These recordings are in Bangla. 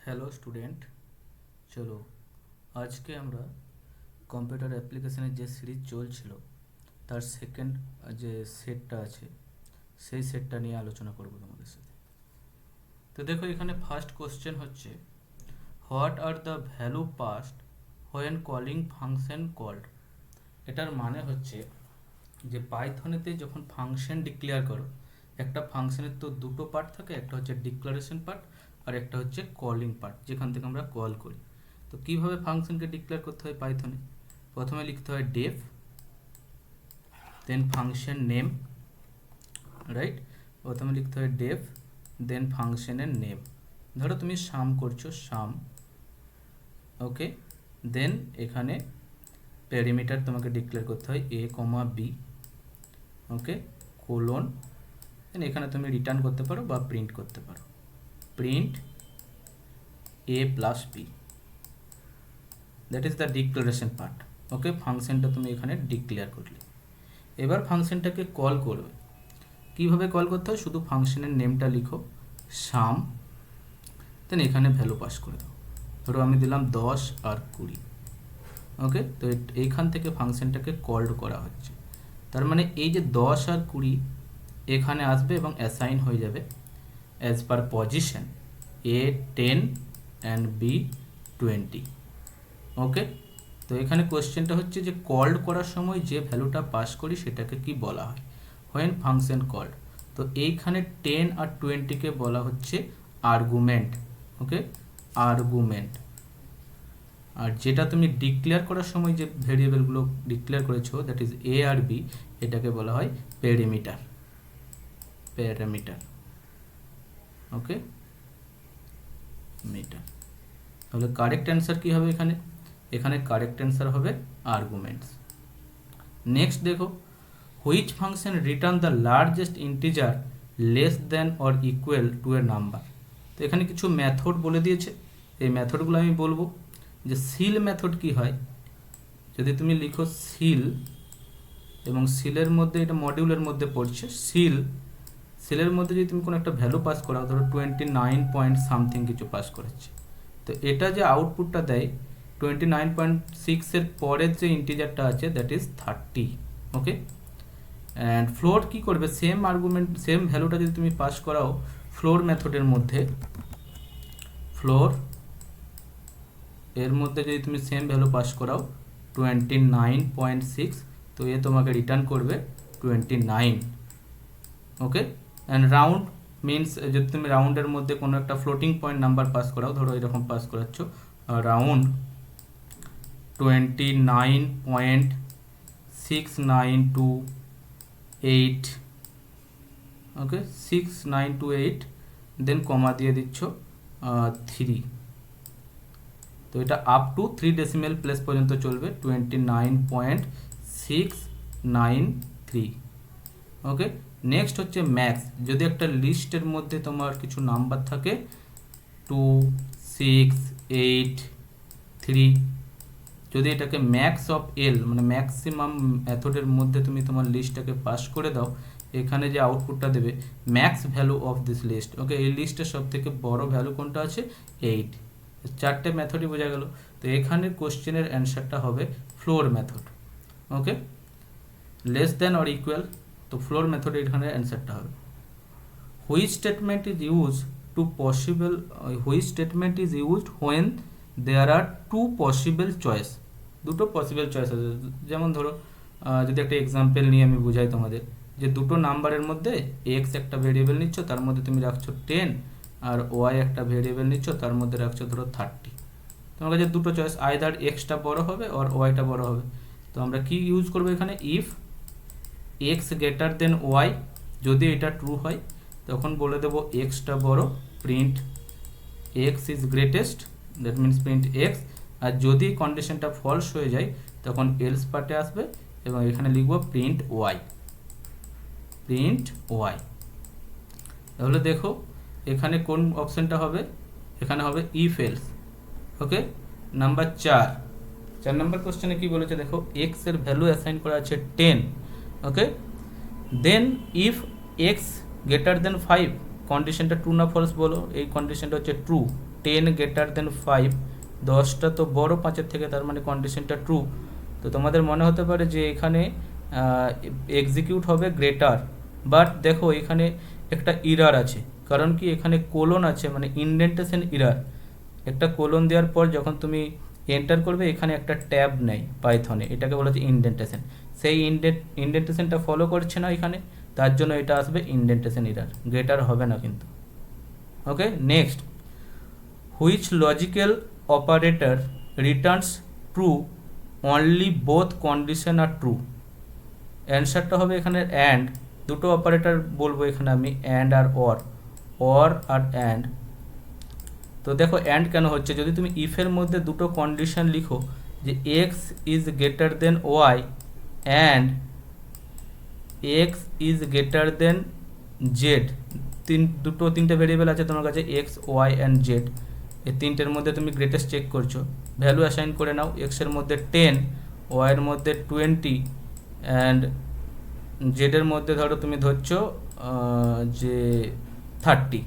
হ্যালো স্টুডেন্ট, চলো আজকে আমরা কম্পিউটার অ্যাপ্লিকেশনের যে সিরিজ চলছিল তার সেকেন্ড যে সেটটা আছে সেই সেটটা নিয়ে আলোচনা করব তোমাদের সাথে। তো দেখো, এখানে ফার্স্ট কোশ্চেন হচ্ছে, what are the value passed when calling function called. এটার মানে হচ্ছে যে পাইথনেতে যখন ফাংশন ডিক্লেয়ার করো, একটা ফাংশনের তো দুটো পার্ট থাকে, একটা হচ্ছে ডিক্লারেশন পার্ট আর একটা হচ্ছে কলিং পার্ট, যেখান থেকে আমরা কল করি। তো কিভাবে ফাংশনকে ডিক্লেয়ার করতে হয় পাইথনে? প্রথমে লিখতে হয় ডেফ, দেন ফাংশন নেম, রাইট? প্রথমে লিখতে হয় ডেফ, দেন ফাংশনের নেম। ধরো তুমি সাম করছো, সাম, ওকে। দেন এখানে প্যারামিটার তোমাকে ডিক্লেয়ার করতে হয় এ কমা বি, ওকে, কোলন। দেন এখানে তুমি রিটার্ন করতে পারো বা প্রিন্ট করতে পারো, print A plus B, that is the declaration part. Okay, ফাংশনটা তুমি এখানে ডিক্লেয়ার করলে। এবার ফাংশনটাকে কল করবে। কিভাবে কল করতে হয়? শুধু ফাংশনের নেমটা লিখো, সাম, দেন এখানে ভ্যালু পাস করে দাও। ধরো আমি দিলাম 10 আর 20, ওকে। তো এইখান থেকে ফাংশনটাকে কল করা হচ্ছে। তার মানে এই যে 10 আর 20 এখানে আসবে এবং অ্যাসাইন হয়ে যাবে as per position, A 10 and B 20, okay. তো এখানে কোয়েশ্চেনটা হচ্ছে যে কল্ড করার সময় যে ভ্যালুটা পাস করি সেটাকে কি বলা হয়? When function called. তো এইখানে 10 আর 20কে বলা হচ্ছে আর্গুমেন্ট, ওকে, আর্গুমেন্ট। আর যেটা তুমি ডিক্লেয়ার করার সময় যে ভেরিয়েবলগুলো ডিক্লেয়ার করেছো, দ্যাট ইজ এ আর বি, এটাকে বলা হয় প্যারামিটার, প্যারামিটার, ওকে, মিটার। তাহলে কারেক্ট অ্যান্সার কি হবে এখানে? এখানে কারেক্ট অ্যান্সার হবে আর্গুমেন্টস। নেক্সট দেখো, which function return the largest integer less than or equal to a number. তো এখানে কিছু মেথড বলে দিয়েছে, এই মেথডগুলো আমি বলবো। যে সিল মেথড কি হয়, যদি তুমি লিখো সিল, এবং সিলের মধ্যে, এটা মডিউলের মধ্যে পড়ছে, সিল, সিলের মধ্যে যদি তুমি কোনো একটা ভ্যালু পাস করাও, ধরো 29 পয়েন্ট সামথিং কিছু পাস করাচ্ছে, তো এটা যে আউটপুটটা দেয় 29.6 পরের যে ইন্টিজারটা আছে that is 30, okay. And floor কি করবে? সেম আর্গুমেন্ট, সেম ভ্যালুটা যদি তুমি পাস করাও ফ্লোর মেথডের মধ্যে, ফ্লোর এর মধ্যে যদি তুমি সেম ভ্যালু পাস করাও 29.6, তো এ তোমাকে রিটার্ন করবে 29, ওকে। অ্যান্ড রাউন্ড মিনস, যদি তুমি রাউন্ডের মধ্যে কোনো একটা ফ্লোটিং পয়েন্ট নাম্বার পাস করাও, ধরো এরকম পাস করাচ্ছ রাউন্ড 29.6928, ওকে, 6928, দেন কমা দিয়ে দিচ্ছ 3। তো এটা আপ টু 3 ডেসিমেল প্লেস পর্যন্ত চলবে, 29.693, ওকে। নেক্সট হচ্ছে ম্যাক্স। যদি একটা লিস্টের মধ্যে তোমার কিছু নাম্বার থাকে 2, 6, 8, 3, যদি এটাকে ম্যাক্স অফ এল মানে ম্যাক্সিমাম মেথডের মধ্যে তুমি তোমার লিস্টটাকে পাস করে দাও, এখানে যে আউটপুটটা দেবে max value of this list, okay. এই লিস্টের সব থেকে বড় ভ্যালু কোনটা আছে? 8। চারটে মেথডই বোঝা গেল। তো এখানে কোশ্চেনের অ্যান্সারটা হবে floor method, okay, less than or equal. তো ফ্লোর মেথডে এখানে অ্যান্সারটা হবে। Which statement is use to possible, which statement is used when there are two possible choice. দুটো পসিবল চয়েস আছে। যেমন ধরো যদি একটা এক্সাম্পল নিয়ে আমি বুঝাই তোমাদের, যে দুটো নাম্বারের মধ্যে এক্স একটা ভেরিয়েবল নিচ্ছ, তার মধ্যে তুমি রাখছো 10, আর ওয়াই একটা ভেরিয়েবল নিচ্ছ, তার মধ্যে রাখছো ধরো 30। তোমার কাছে দুটো চয়েস, আইদার এক্সটা বড় হবে আর ওয়াইটা বড় হবে। তো আমরা কি ইউজ করবো এখানে? If X greater then Y, যদি এটা ট্রু হয় তখন বলে দেবো এক্সটা বড়, print X is greatest, that means print X. আর যদি কন্ডিশনটা ফলস হয়ে যায় তখন এলস পার্টে আসবে এবং এখানে লিখবো প্রিন্ট ওয়াই, প্রিন্ট ওয়াই। তাহলে দেখো এখানে কোন অপশনটা হবে? এখানে হবে ইফ এলস, ওকে। নাম্বার 4 নম্বর কোশ্চেনে কি বলেছে দেখো, এক্স এর ভ্যালু অ্যাসাইন করা আছে 10, ওকে। দেন ইফ এক্স গ্রেটার দেন 5, কন্ডিশনটা ট্রু না ফলস বলো? এই কন্ডিশনটা হচ্ছে ট্রু, 10 গ্রেটার দেন 5, 10টা তো বড় 5-এর থেকে, তার মানে কন্ডিশনটা ট্রু। তো তোমাদের মনে হতে পারে যে এখানে এক্সিকিউট হবে গ্রেটার, বাট দেখো এখানে একটা ইরার আছে, কারণ কি এখানে কোলন আছে, মানে ইনডেন্টেশন ইরার। একটা কোলন দেওয়ার পর যখন তুমি এন্টার করবে এখানে একটা ট্যাব নেই পাইথনে, এটাকে বলা হচ্ছে ইনডেন্টেশন। সেই ইনডেন্টেশনটা ফলো করছে না এখানে, তার জন্য এটা আসবে ইনডেন্টেশন ইরার, গ্রেটার হবে না কিন্তু। Okay, next, which logical operator returns true only both condition are true. অ্যান্সারটা হবে এখানে অ্যান্ড, দুটো অপারেটর বলবো এখানে আমি, অ্যান্ড আর অর আর অ্যান্ড। তো দেখো অ্যান্ড কেন হচ্ছে, যদি তুমি ইফের মধ্যে দুটো কন্ডিশন লিখো যে X is greater then Y and X is greater than Z, তিনটে ভেরিয়েবল আছে তোমার কাছে, এক্স ওয়াই অ্যান্ড জেড, এই তিনটের মধ্যে তুমি গ্রেটেস্ট চেক করছো, ভ্যালু অ্যাসাইন করে নাও, এক্সের মধ্যে 10, ওয়াইয়ের মধ্যে 20 অ্যান্ড জেডের মধ্যে ধরো তুমি ধরছো যে 30।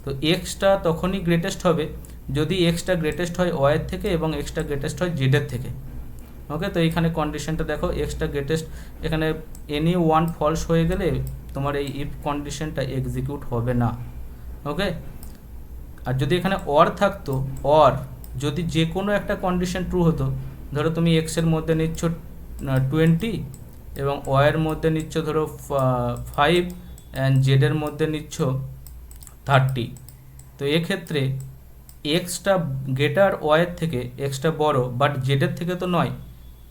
তো এক্সটা তখনই গ্রেটেস্ট হবে যদি এক্সটা গ্রেটেস্ট হয় ওয়াইয়ের থেকে এবং এক্সটা গ্রেটেস্ট হয় জেডের থেকে। ওকে, তো এইখানে কন্ডিশনটা দেখো, এক্সটা গ্রেটেস্ট, এখানে এনি ওয়ান ফলস হয়ে গেলে তোমার এই ইফ কন্ডিশনটা এক্সিকিউট হবে না। ওকে, আর যদি এখানে অর থাকতো, অর যদি যে কোনো একটা কন্ডিশন ট্রু হতো, ধরো তুমি এক্সের মধ্যে নিচ্ছ 20 এবং ওয়াইয়ের মধ্যে নিচ্ছ ধরো 5 অ্যান্ড জেডের মধ্যে নিচ্ছ 30, তো এক্ষেত্রে এক্সটা গ্রেটার ওয়াইয়ের থেকে, এক্সটা বড় বাট জেডের থেকে তো নয়,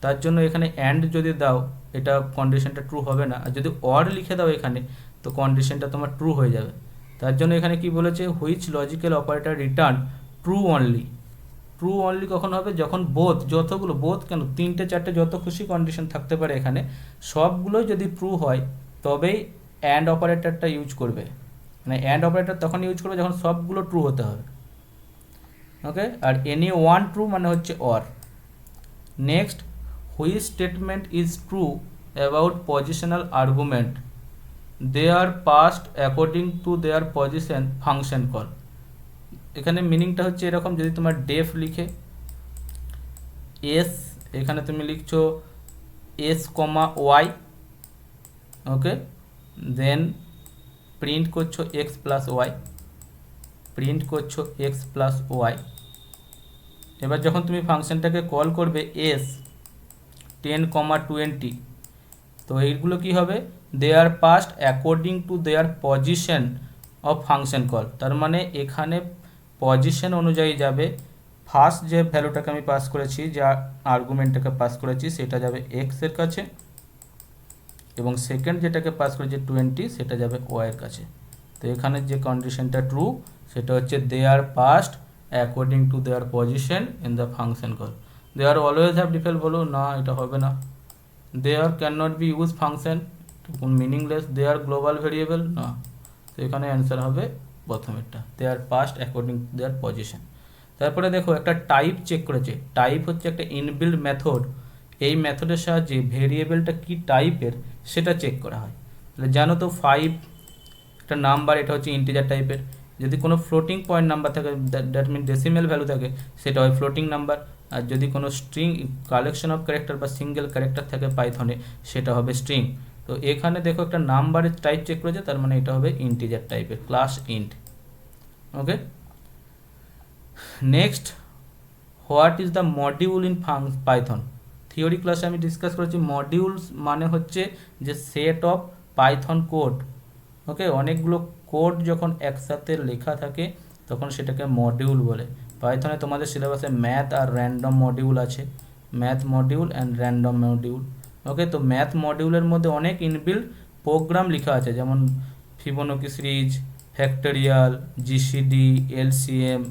তার জন্য এখানে অ্যান্ড যদি দাও এটা কন্ডিশনটা ট্রু হবে না, আর যদি অর লিখে দাও এখানে তো কন্ডিশনটা তোমার ট্রু হয়ে যাবে। তার জন্য এখানে কি বলেছে, which logical operator return true only. True only কখন হবে, যখন বোথ, যতগুলো, বোথ কেন, 3-4টে যত খুশি কন্ডিশন থাকতে পারে এখানে, সবগুলো যদি ট্রু হয় তবেই অ্যান্ড অপারেটরটা ইউজ করবে, মানে অ্যান্ড অপারেটর তখন ইউজ করবে যখন সবগুলো ট্রু হতে হবে। ওকে, আর এনি ওয়ান ট্রু মানে হচ্ছে or. Next, which statement is true about positional argument, they are passed according to their position function call. এখানে মিনিংটা হচ্ছে এরকম, যদি তোমার ডেফ লিখে এস, এখানে তুমি লিখছো এস কমা ওয়াই, ওকে, দেন প্রিন্ট করছো এক্স প্লাস ওয়াই, প্রিন্ট করছো এক্স প্লাস ওয়াই। এবার যখন তুমি ফাংশনটাকে কল করবে এস 10, 20, তো এইগুলো কি হবে, they are passed according to their position of function call, তার মানে এখানে পজিশন অনুযায়ী যাবে। ফার্স্ট যে ভ্যালুটাকে আমি পাস করেছি, যা আর্গুমেন্টটাকে পাস করেছি সেটা যাবে এক্সের কাছে, এবং সেকেন্ড যেটাকে পাস করেছি 20 সেটা যাবে ওয়াইয়ের কাছে। তো এখানে যে কন্ডিশনটা ট্রু সেটা হচ্ছে they are passed according to their position in the function call. They are always have default, বলো না এটা হবে না। They are can not be use function, meaningless. They are global variable, না। তো এখানে অ্যান্সার হবে প্রথমেরটা, they are passed according to their position. তারপরে দেখো একটা টাইপ চেক করেছে, টাইপ হচ্ছে একটা ইনবিল্ড মেথড, এই মেথডের সাহায্যে ভেরিয়েবলটা কি টাইপের সেটা চেক করা হয়। তাহলে জানো তো 5 একটা নাম্বার, এটা হচ্ছে ইন্টিজার টাইপের, যদি কোনো ফ্লোটিং পয়েন্ট নাম্বার থাকে, দ্যাট মিন ডেসিমেল ভ্যালু থাকে, সেটা হয় ফ্লোটিং নাম্বার। আর যদি কোনো স্ট্রিং কালেকশন অফ ক্যারেক্টার বা সিঙ্গেল ক্যারেক্টার থাকে পাইথনে, সেটা হবে স্ট্রিং। তো এখানে দেখো একটা নাম্বারের টাইপ চেক করেছে, তার মানে এটা হবে ইন্টিজার টাইপের, class int. Okay, next, what is the module in Python. Theory ক্লাসে আমি ডিসকাস করেছি মডিউলস মানে হচ্ছে যে সেট অফ পাইথন কোড। ওকে, অনেকগুলো কোড যখন একসাথে লেখা থাকে তখন সেটাকে মডিউল বলে। পাইথনে তোমাদের সিলেবাসে ম্যাথ আর র্যান্ডম মডিউল আছে, math module and random module. Okay, তো ম্যাথ মডিউলের মধ্যে অনেক ইনবিল্ড প্রোগ্রাম লেখা আছে, যেমন Fibonacci series, factorial, GCD, LCM,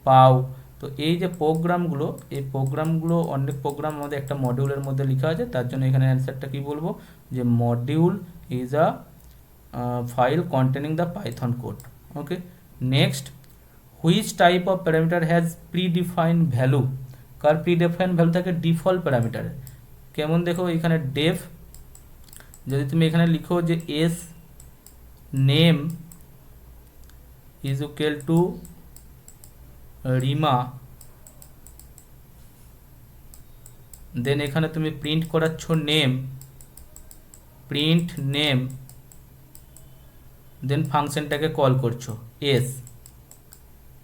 পাও। তো এই যে প্রোগ্রামগুলো, এই প্রোগ্রামগুলো অনেক প্রোগ্রাম আমাদের একটা মডিউলের মধ্যে লেখা আছে, তার জন্য এখানে অ্যান্সারটা কি বলবো, যে module is a file containing the Python code. Okay, next, which type of parameter has predefined value, car predefined value থাকে ডিফল্ট প্যারামিটারে। কেমন দেখো এখানে def, যদি তুমি এখানে লিখো যে s name is equal to Rima, দেন এখানে তুমি প্রিন্ট করাচ্ছ নেম, প্রিন্ট নেম, দেন ফাংশনটাকে কল করছো এস।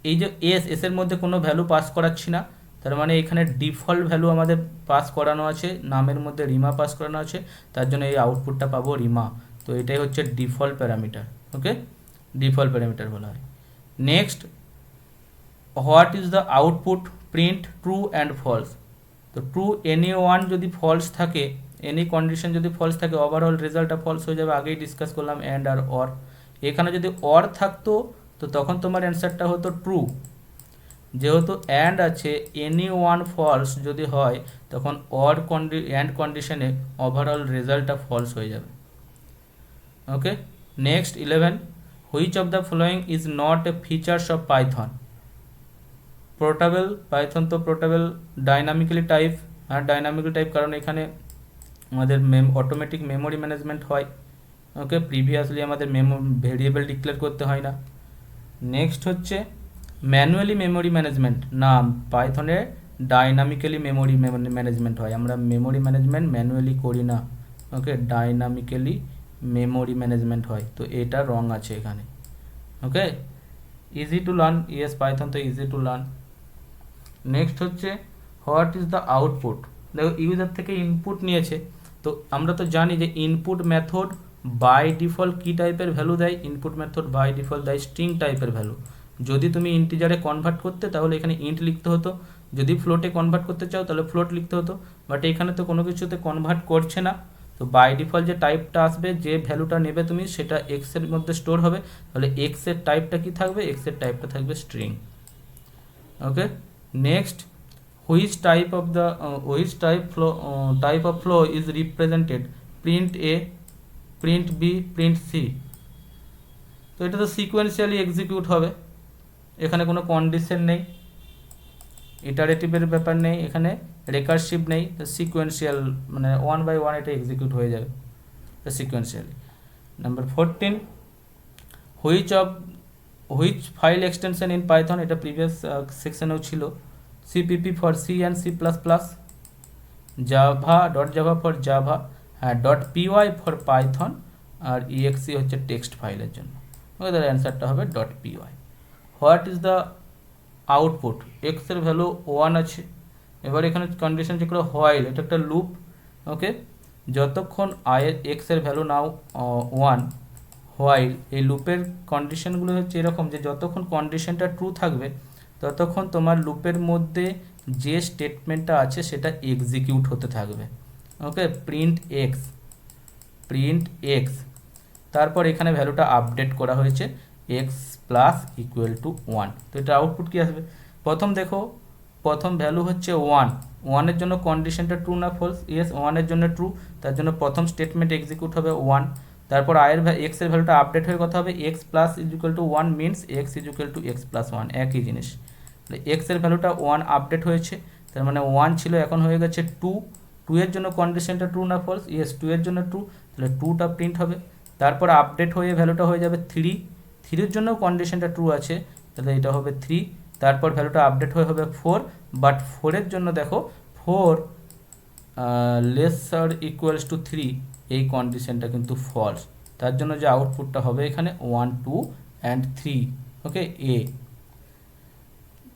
এই যে এস এর মধ্যে কোনো ভ্যালু পাস করাচ্ছি না, তার মানে এখানে ডিফল্ট ভ্যালু আমাদের পাস করানো আছে, নামের মধ্যে রিমা পাস করানো আছে, তার জন্য এই আউটপুটটা পাবো রিমা। তো এটাই হচ্ছে default parameter. Okay, default parameter বলা হয়। Next, what is the output? Print true and false. তো ট্রু এনি ওয়ান যদি ফলস থাকে, এনি কন্ডিশন যদি ফলস থাকে, ওভারঅল রেজাল্টটা ফলস হয়ে যাবে। আগেই ডিসকাস করলাম অ্যান্ড আর অর। এখানে যদি অর থাকতো তো তখন তোমার অ্যান্সারটা হতো ট্রু। যেহেতু অ্যান্ড আছে, এনি ওয়ান ফলস যদি হয় তখন অর অ্যান্ড কন্ডিশনে ওভারঅল রেজাল্টটা ফলস হয়ে যাবে। Okay, next 11, which of the following is not a features of Python? Portable, Python তো পোর্টেবল, ডাইনামিক্যালি টাইপ, আর ডাইনামিক্যালি টাইপ কারণ এখানে আমাদের অটোমেটিক মেমোরি ম্যানেজমেন্ট হয়। ওকে, প্রিভিয়াসলি আমাদের ভেরিয়েবল ডিক্লেয়ার করতে হয় না। নেক্সট হচ্ছে ম্যানুয়ালি মেমোরি ম্যানেজমেন্ট, না পাইথনে ডাইনামিক্যালি মেমোরি ম্যানেজমেন্ট হয়। আমরা মেমোরি ম্যানেজমেন্ট ম্যানুয়ালি করি না। ওকে, ডাইনামিক্যালি মেমোরি ম্যানেজমেন্ট হয়, তো এটা রং আছে এখানে। Okay, easy to learn, yes Python তো ইজি টু লার্ন। নেক্সট হচ্ছে হোয়াট ইজ দ্য আউটপুট? দেখো ইউজার থেকে ইনপুট নিয়েছে, তো আমরা তো জানি যে ইনপুট মেথড বাই ডিফল্ট কী টাইপের ভ্যালু দেয়? ইনপুট মেথড বাই ডিফল্ট দেয় স্ট্রিং টাইপের ভ্যালু। যদি তুমি ইন্টিজারে কনভার্ট করতে তাহলে এখানে ইন্ট লিখতে হতো, যদি ফ্লোটে কনভার্ট করতে চাও তাহলে ফ্লোট লিখতে হতো, বাট এখানে তো কোনো কিছুতে কনভার্ট করছে না। তো বাই ডিফল্ট যে টাইপটা আসবে, যে ভ্যালুটা নেবে তুমি, সেটা এক্সের মধ্যে স্টোর হবে। তাহলে এক্সের টাইপটা কি থাকবে? এক্সের টাইপটা থাকবে string. Okay, next, which type of flow is represented? print a, print b, print c। তো এটা তো সিকোয়েন্সিয়ালি এক্সিকিউট হবে, এখানে কোনো কন্ডিশন নেই, ইটারেটিভের ব্যাপার নেই, এখানে রেকারসিভ নেই, তো সিকোয়েন্সিয়াল মানে 1 by 1 এটা এক্সিকিউট হয়ে যাবে sequentially. Number 14, which file extension in python? এটা প্রিভিয়াস সেকশনেও ছিল। cpp for c and c++, java for java, হ্যাঁ .py for python, আর exe হচ্ছে টেক্সট ফাইলের জন্য। ওকে, তার অ্যান্সারটা হবে .py। What is the output? X এর ভ্যালু 1 আছে। এবার এখানে কন্ডিশন চেক করো, হোয়াইল, এটা একটা লুপ। ওকে, যতক্ষণ এক্স এর ভ্যালু নাও 1, হোয়াইল, এই লুপের কন্ডিশনগুলো হচ্ছে এরকম যে যতক্ষণ কন্ডিশনটা ট্রু থাকবে ততক্ষণ তোমার লুপের মধ্যে যে স্টেটমেন্টটা আছে সেটা এক্সিকিউট হতে থাকবে। ওকে, প্রিন্ট এক্স, তারপর এখানে ভ্যালুটা আপডেট করা হয়েছে এক্স প্লাস ইকুয়াল টু 1। তো এটা আউটপুট কী আসবে? প্রথম ভ্যালু হচ্ছে 1 এর জন্য কন্ডিশনটা ট্রু না ফলস? ইয়েস, 1 এর জন্য ট্রু, তার জন্য প্রথম স্টেটমেন্ট এক্সিকিউট হবে 1। তারপর এক্স এর ভ্যালুটা আপডেট হয়ে কথা হবে x plus is equal to 1 means x is equal to x plus 1, একই জিনিস। তাহলে এক্স এর ভ্যালুটা 1 আপডেট হয়েছে, তার মানে 1 ছিল এখন হয়ে গেছে 2। 2 এর জন্য কন্ডিশনটা ট্রু না ফলস? ইয়েস, 2 এর জন্য ট্রু, তাহলে 2টা প্রিন্ট হবে। তারপর আপডেট হয়ে ভ্যালুটা হয়ে যাবে 3, 3 এর জন্য কন্ডিশনটা ট্রু আছে, তাহলে এটা হবে 3। তারপর ভ্যালুটা আপডেট হয়ে হবে 4, বাট 4 এর জন্য দেখো 4 লেসার ইকুয়ালস টু 3, এই কন্ডিশনটা কিন্তু ফলস, তার জন্য যে আউটপুটটা হবে এখানে 1, 2 and 3। Okay, A.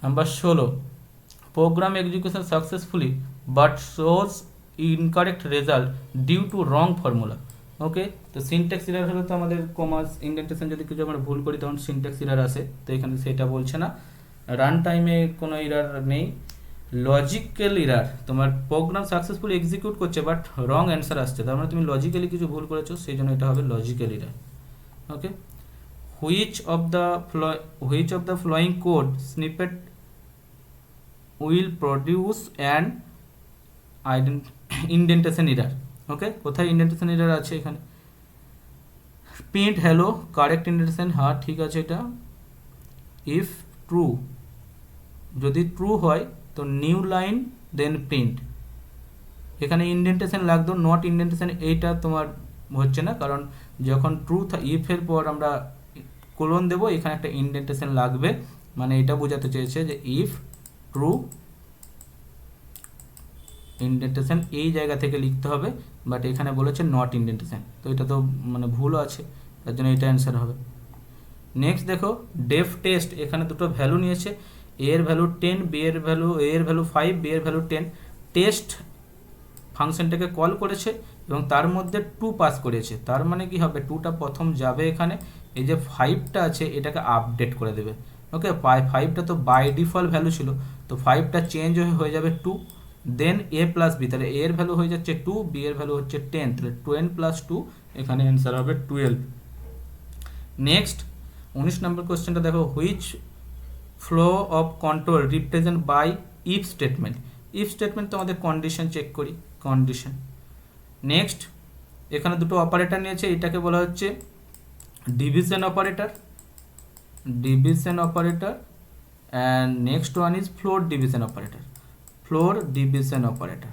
Number 16, program execution successfully but shows incorrect result due to wrong formula. Okay, তো সিনট্যাক্স এরার হলে তো আমাদের কমাস ইন্ডেন্টেশন যদি কিছু আমরা ভুল করি তখন সিনট্যাক্স এরার আসে, তো এখানে সেটা বলছে না। রান টাইমে কোনো এরার নেই। লজিক্যাল এরার, তোমার প্রোগ্রাম সাকসেসফুলি এক্সিকিউট করছে বাট রং অ্যান্সার আসছে, তার মানে তুমি লজিক্যালি কিছু ভুল করেছো, সেই জন্য এটা হবে logical error. Okay, which of the following code snippet will produce and indentation error? Okay, কোথায় ইন্ডেন্টেশন এরার আছে? এখানে প্রিন্ট হ্যালো, কারেক্ট ইন্ডেন্টেশন, হ্যাঁ ঠিক আছে এটা। ইফ ট্রু, যদি ট্রু হয় তো নিউ লাইন দেন প্রিন্ট, এখানে ইন্ডেন্টেশন লাগতো, নট ইন্ডেন্টেশন এইটা তোমার হচ্ছে না, কারণ যখন ট্রু ইফের পর আমরা কোলন দেবো এখানে একটা ইন্ডেন্টেশন লাগবে, মানে এটা বোঝাতে চেয়েছে যে ইফ ট্রু ইন্ডেন্টেশন এই জায়গা থেকে লিখতে হবে, বাট এখানে বলেছে নট ইন্ডেন্টেশন, তো এটা তো মানে ভুল আছে, তার জন্য এটা অ্যান্সার হবে। নেক্সট দেখো ডেফ টেস্ট, এখানে দুটো ভ্যালু নিয়েছে, এ এর ভ্যালু 10, বি এর ভ্যালু, এ এর ভ্যালু 5, বি এর ভ্যালু 10। টেস্ট ফাংশনটাকে কল করেছে এবং তার মধ্যে 2 পাস করেছে, তার মানে কি হবে 2টা প্রথম যাবে এখানে, এই যে 5টা আছে এটাকে আপডেট করে দেবে। ওকে, 5টা তো বাই ডিফল্ট ভ্যালু ছিল, তো 5টা চেঞ্জ হয়ে যাবে 2, দেন এ প্লাস বি, তাহলে এ এর ভ্যালু হয়ে যাচ্ছে 2, বি এর ভ্যালু হচ্ছে 10, তাহলে 10 প্লাস 2, এখানে অ্যান্সার হবে 12। নেক্সট 19 নম্বর কোশ্চেনটা দেখো, which flow of control represent by if statement. If statement তো আমাদের কন্ডিশন চেক করি, কন্ডিশন। নেক্সট এখানে দুটো অপারেটর নিয়েছে, এটাকে বলা হচ্ছে division operator, division operator, and next one is floor division operator, floor division operator.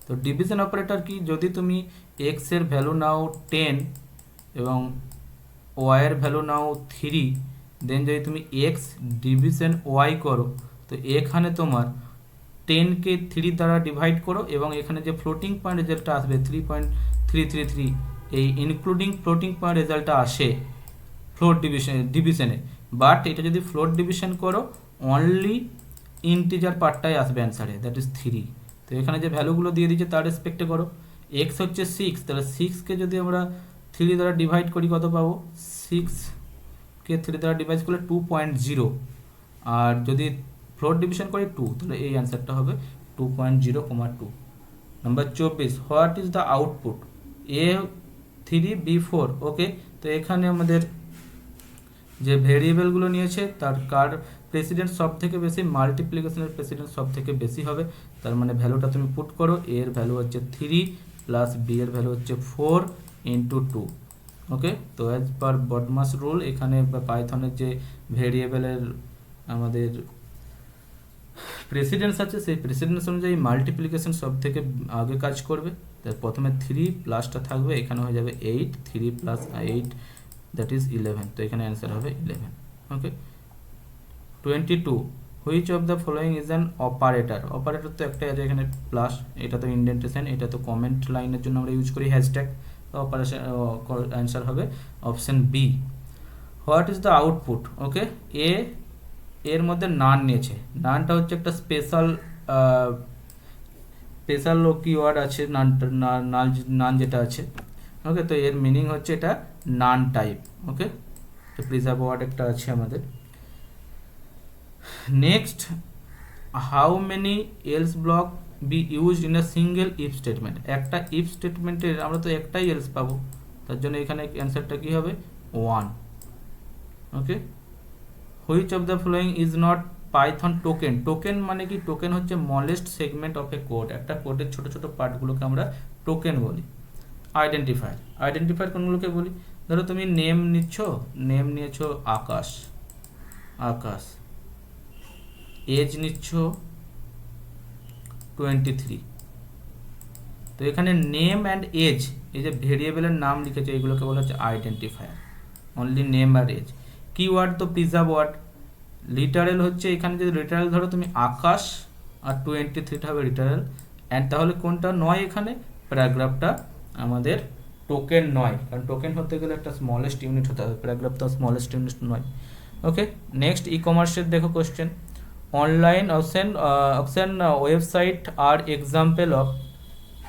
তো ডিভিশন অপারেটর কি, যদি তুমি এক্স এর ভ্যালু নাও 10 এবং ওয়াই এর ভ্যালু নাও 3, দেন যদি তুমি এক্স ডিভিশন ওয়াই করো, তো এখানে তোমার 10কে 3 দ্বারা ডিভাইড করো এবং এখানে যে ফ্লোটিং পয়েন্ট রেজাল্টটা আসবে 3.333, এই ইনক্লুডিং ফ্লোটিং পয়েন্ট রেজাল্টটা আসে ফ্লোর ডিভিশনে, বাট এটা যদি ফ্লোর ডিভিশন করো অনলি ইন্টিজার পার্টটাই আসবে অ্যান্সারে, দ্যাট ইজ 3। তো এখানে যে ভ্যালুগুলো দিয়ে দিচ্ছে তার রেসপেক্টে করো। এক্স হচ্ছে 6, তাহলে 6কে যদি আমরা 3 দ্বারা ডিভাইড করি কত পাবো, 6কে 3 দ্বারা ডিভাইড করলে 2.0, আর যদি ফ্লোর ডিভিশন করি 2, তাহলে এই অ্যান্সারটা হবে 2.0,2। Number 24, what is the output A3B4। ওকে, তো এখানে আমাদের যে ভেরিয়েবলগুলো নিয়েছে তার কার প্রেসিডেন্ট সব থেকে বেশি, মাল্টিপ্লিকেশনের প্রেসিডেন্ট সব থেকে বেশি হবে, তার মানে ভ্যালুটা তুমি পুট করো, এ এর ভ্যালু হচ্ছে 3 প্লাস বি এর ভ্যালু হচ্ছে 4 ইন্টু 2। ওকে, তো অ্যাজ পার বডমাস রুল এখানে পাইথনের যে ভেরিয়েবলের আমাদের প্রেসিডেন্স আছে, সেই প্রেসিডেন্স অনুযায়ী মাল্টিপ্লিকেশন সব থেকে আগে কাজ করবে, তার প্রথমে 3 প্লাসটা থাকবে, এখানে হয়ে যাবে 8, 3 প্লাস 8 দ্যাট ইজ 11, তো এখানে অ্যান্সার হবে 11। ওকে, 22, which of the following is an operator. Operator তো একটাই আছে এখানে প্লাস, এটা তো ইন্ডেন্টেশন, এটা তো কমেন্ট লাইনের জন্য আমরা ইউজ করি হ্যাশট্যাগ, তো অপারেশন অ্যান্সার হবে option B. What is the output. Okay, এর মধ্যে নান নিয়েছে, নানটা হচ্ছে একটা স্পেশাল কিওয়ার্ড আছে, নান যেটা আছে। ওকে, তো এর মিনিং হচ্ছে এটা নান টাইপ। ওকে, তো প্রিজার্ভ ওয়ার্ড একটা আছে আমাদের। Next, how many else block be used in a single if statement. একটা ইফ স্টেটমেন্টের আমরা তো একটাই এলস পাবো, তার জন্য এখানে অ্যান্সারটা কি হবে 1। Okay, which of the following is not Python token. Token মানে কি, টোকেন হচ্ছে smallest segment of a code, একটা কোডের ছোট ছোট পার্টগুলোকে আমরা টোকেন বলি। আইডেন্টিফায়ার, আইডেন্টিফায়ার কোনগুলোকে বলি, ধরো তুমি নেম নিয়েছো আকাশ, এজ নিচ্ছ 23, তো এখানে নেম অ্যান্ড এজ, এই যে ভেরিয়েবলের নাম লিখেছে এগুলোকে বলা হচ্ছে আইডেন্টিফায়ার, অনলি নেম আর এজ। কিওয়ার্ড তো প্রিজার্ভ ওয়ার্ড। লিটারেল হচ্ছে এখানে যদি লিটারেল ধরো তুমি আকাশ আর 23টা হবে লিটারেল, অ্যান্ড তাহলে কোনটা নয়, এখানে প্যারাগ্রাফটা আমাদের টোকেন নয়, কারণ টোকেন হতে গেলে একটা স্মলেস্ট ইউনিট হতে হবে, প্যারাগ্রাফ তো স্মলেস্ট ইউনিট নয়। ওকে, নেক্সট ই কমার্সের দেখো কোশ্চেন, অনলাইন অপশন ওয়েবসাইট আর এক্সাম্পল অফ।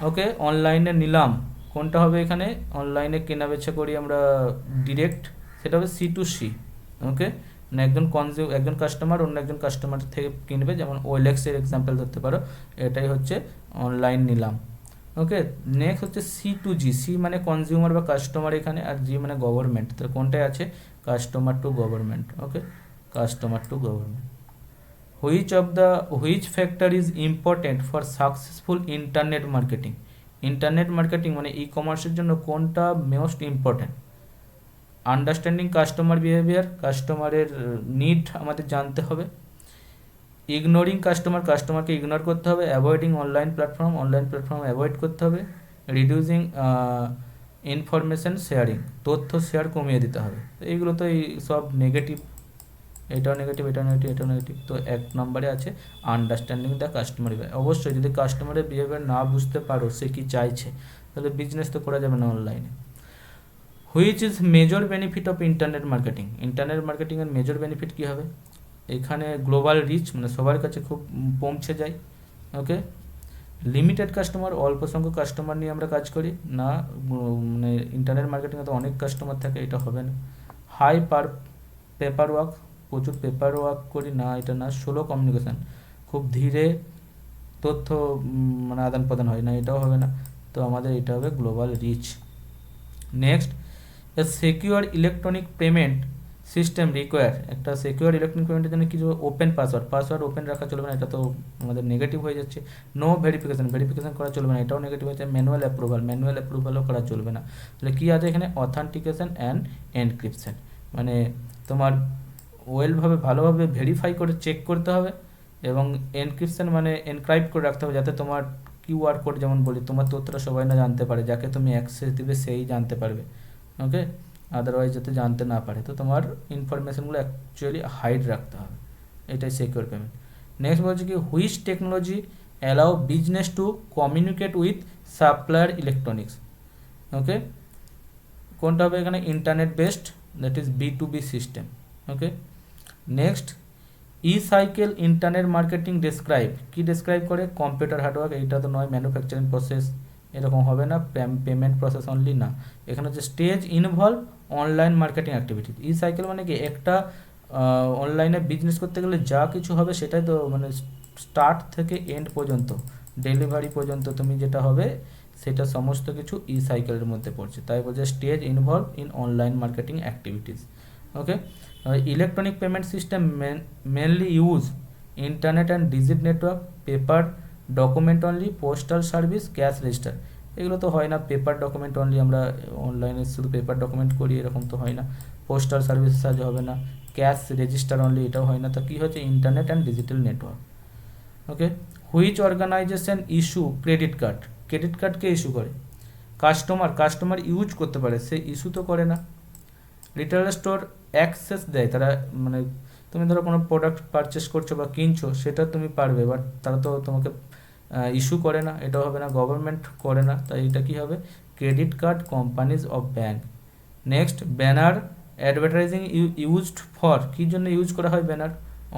ওকে, অনলাইনে নিলাম কোনটা হবে, এখানে অনলাইনে কেনা বেচা করি আমরা ডিরেক্ট, সেটা হবে C2C। ওকে, মানে একজন কাস্টমার অন্য একজন কাস্টমার থেকে কিনবে, যেমন ওয়েলেক্সের এক্সাম্পল ধরতে পারো, এটাই হচ্ছে অনলাইন নিলাম। ওকে, নেক্সট হচ্ছে C2G, সি মানে কনজিউমার বা কাস্টমার এখানে, আর জি মানে গভর্নমেন্ট, তো কোনটায় আছে customer two government. Okay, customer two government. Which factor is important for successful internet marketing. Internet marketing মানে ই কমার্সের জন্য কোনটা most important. Understanding customer behaviour, কাস্টমারের নিড আমাদের জানতে হবে। ইগনোরিং কাস্টমারকে ইগনোর করতে হবে। অ্যাভয়েডিং অনলাইন প্ল্যাটফর্ম অ্যাভয়েড করতে হবে। রিডিউসিং ইনফরমেশন শেয়ারিং, তথ্য শেয়ার কমিয়ে দিতে হবে। তো এইগুলো তো এই সব নেগেটিভ এটাও নেগেটিভ, এটাও নেগেটিভ, এটাও নেগেটিভ। তো 1 নম্বরে আছে আন্ডারস্ট্যান্ডিং দ্য কাস্টমার বিহেভিয়ার। অবশ্যই যদি কাস্টমারের বিহেভিয়ার না বুঝতে পারো সে কি চাইছে, তাহলে বিজনেস তো করা যাবে না অনলাইনে। Which is major benefit of internet marketing? Internet মার্কেটিংয়ের মেজর বেনিফিট কী হবে? এখানে গ্লোবাল রিচ, মানে সবার কাছে খুব পৌঁছে যায়। ওকে, লিমিটেড কাস্টমার, অল্প সংখ্যক কাস্টমার নিয়ে আমরা কাজ করি না, মানে ইন্টারনেট মার্কেটিংয়ে তো অনেক কাস্টমার থাকে, এটা হবে না। হাই পেপার ওয়ার্ক, প্রচুর পেপার ওয়ার্ক করি না, এটা না। স্লো কমিউনিকেশান, খুব ধীরে তথ্য মানে আদান প্রদান হয় না, এটাও হবে না। তো আমাদের এটা হবে global reach. Next, a secure electronic payment system require. একটা সিকিউর ইলেকট্রনিক পেমেন্টের জন্য কিছু ওপেন পাসওয়ার্ড ওপেন রাখা চলবে না, এটা তো আমাদের নেগেটিভ হয়ে যাচ্ছে। নো ভেরিফিকেশন করা চলবে না, এটাও নেগেটিভ হয়েছে। ম্যানুয়াল অ্যাপ্রুভালও করা চলবে না। তাহলে কী আছে এখানে? অথেন্টিকেশন অ্যান্ড এনক্রিপশন, মানে তোমার ভালোভাবে ভেরিফাই করে চেক করতে হবে, এবং এনক্রিপশন মানে এনক্রাইপ্ট করে রাখতে হবে, যাতে তোমার কিউআর কোড, যেমন বলি, তোমার তথ্যটা সবাই না জানতে পারে, যাকে তুমি অ্যাক্সেস দিবে সেই জানতে পারবে। ওকে, আদারওয়াইজ যাতে জানতে না পারে। তো তোমার ইনফরমেশনগুলো অ্যাকচুয়ালি হাইড রাখতে হবে, এটাই সিকিউর পেমেন্ট। নেক্সট বলছে কি, which technology allow business to communicate with supplier electronics. Okay, কোনটা হবে এখানে? Internet based, that is B2B system. Okay, next, cycle internet marketing describe, কি ডেসক্রাইব করে? কম্পিউটার হার্ডওয়ার্ক, এইটা তো নয়। ম্যানুফ্যাকচারিং প্রসেস, এরকম হবে না। পেমেন্ট প্রসেস অনলি, না। এখানে হচ্ছে stage involve online marketing activity. Cycle মানে কি? একটা অনলাইনে বিজনেস করতে গেলে যা কিছু হবে সেটাই তো, মানে স্টার্ট থেকে এন্ড পর্যন্ত, ডেলিভারি পর্যন্ত তুমি যেটা হবে সেটা সমস্ত কিছু সাইকেলের মধ্যে পড়ছে। তাই বলছে stage involve in online marketing activities. Okay, electronic payment system mainly use internet and digit network, paper document only, postal service, cash register. এগুলো তো হয় না। পেপার ডকুমেন্ট অনলি, আমরা অনলাইনে শুধু পেপার ডকুমেন্ট করি, এরকম তো হয় না। পোস্টাল সার্ভিস সাহায্য হবে না। ক্যাশ রেজিস্টার অনলি, এটাও হয় না। তো কী হচ্ছে? Internet and digital network. Okay, which organization issue credit card? Credit card কে ইস্যু করে? কাস্টমার ইউজ করতে পারে, সে ইস্যু তো করে না। রিটেল স্টোর অ্যাক্সেস দেয়, তারা মানে তুমি ধরো কোনো প্রোডাক্ট পারচেস করছো বা কিনছো, সেটা তুমি পারবে, বাট তারা তো তোমাকে ইস্যু করে না, এটাও হবে না। গভর্নমেন্ট করে না, তাই এটা কী হবে? Credit card companies of bank. Next, banner advertising used for, কী জন্য ইউজ করা হয় ব্যানার?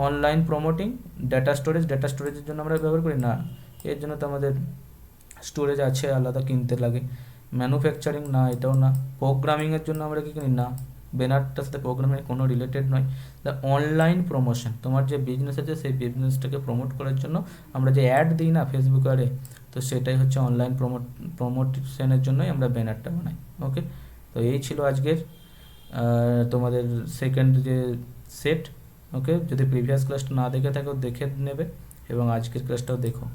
অনলাইন প্রমোটিং, ডাটা স্টোরেজের জন্য আমরা ব্যবহার করি না, এর জন্য তো আমাদের স্টোরেজ আছে, আলাদা কিনতে লাগে। ম্যানুফ্যাকচারিং, না, এটাও না। প্রোগ্রামিংয়ের জন্য আমরা কী কিনি? না, ব্যানারটার সাথে প্রোগ্রামিং কোনো রিলেটেড নয়। দ্য অনলাইন প্রমোশন, তোমার যে বিজনেস আছে সেই বিজনেসটাকে প্রমোট করার জন্য আমরা যে অ্যাড দিই না ফেসবুক আরে, তো সেটাই হচ্ছে অনলাইন প্রমোশনের জন্যই আমরা ব্যানারটা বানাই। ওকে, তো এই ছিল আজকের তোমাদের সেকেন্ড যে সেট। ওকে, যদি প্রিভিয়াস ক্লাসটা না দেখে থাকো দেখে নেবে, এবং আজকের ক্লাসটাও দেখো।